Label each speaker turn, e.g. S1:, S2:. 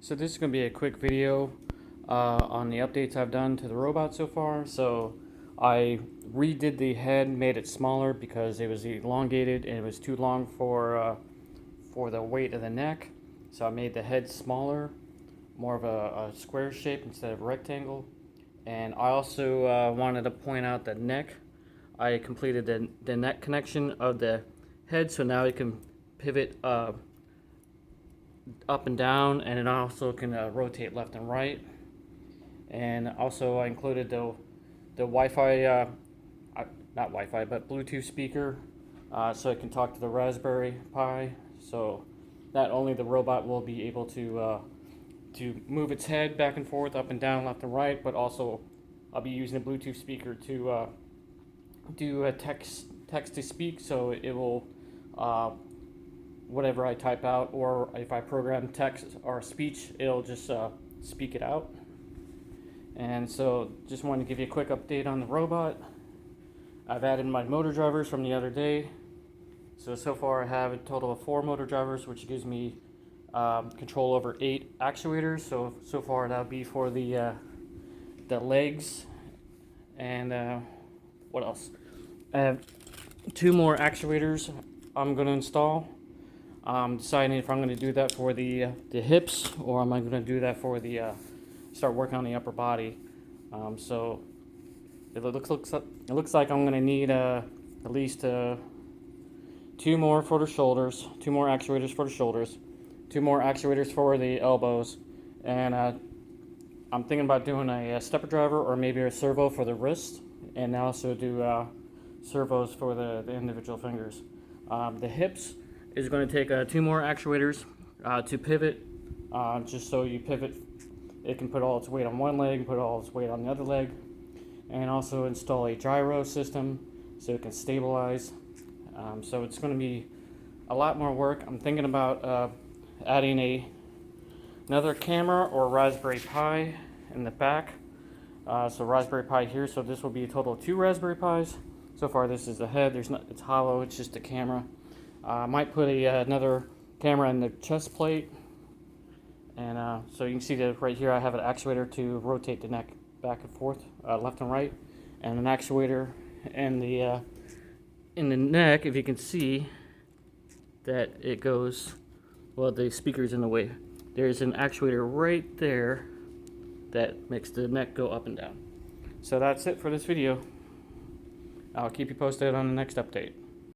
S1: So this is going to be a quick video on the updates I've done to the robot so far. So I redid the head, made it smaller because it was elongated and it was too long for the weight of the neck. So I made the head smaller, more of a square shape instead of a rectangle. And I also wanted to point out the neck. I completed the neck connection of the head, so now it can pivot up and down, and it also can rotate left and right. And also I included the Wi-Fi, not Wi-Fi, but Bluetooth speaker, so it can talk to the Raspberry Pi. So not only the robot will be able to move its head back and forth, up and down, left and right, but also I'll be using a Bluetooth speaker to do a text to speak, so it will whatever I type out, or if I program text or speech, it'll just speak it out. And so just wanted to give you a quick update on the robot. I've added my motor drivers from the other day. So far I have a total of 4 motor drivers, which gives me control over 8 actuators. So far that'll be for the legs and what else? I have 2 more actuators I'm going to install. I'm deciding if I'm going to do that for the hips, or am I going to do that for the start working on the upper body. So it looks like I'm going to need at least 2 more for the shoulders, 2 more actuators for the shoulders, 2 more actuators for the elbows, and I'm thinking about doing a stepper driver or maybe a servo for the wrist, and also do servos for the individual fingers. The hips is going to take 2 more actuators to pivot, just so you pivot. It can put all its weight on one leg, put all its weight on the other leg, and also install a gyro system so it can stabilize. So it's going to be a lot more work. I'm thinking about adding another camera or Raspberry Pi in the back. So Raspberry Pi here, so this will be a total of 2 Raspberry Pis. So far this is the head, it's hollow, it's just a camera. I might put another camera in the chest plate, and so you can see that right here I have an actuator to rotate the neck back and forth, left and right, and an actuator in the neck. If you can see that it goes, well, the speaker's in the way. There's an actuator right there that makes the neck go up and down. So that's it for this video. I'll keep you posted on the next update.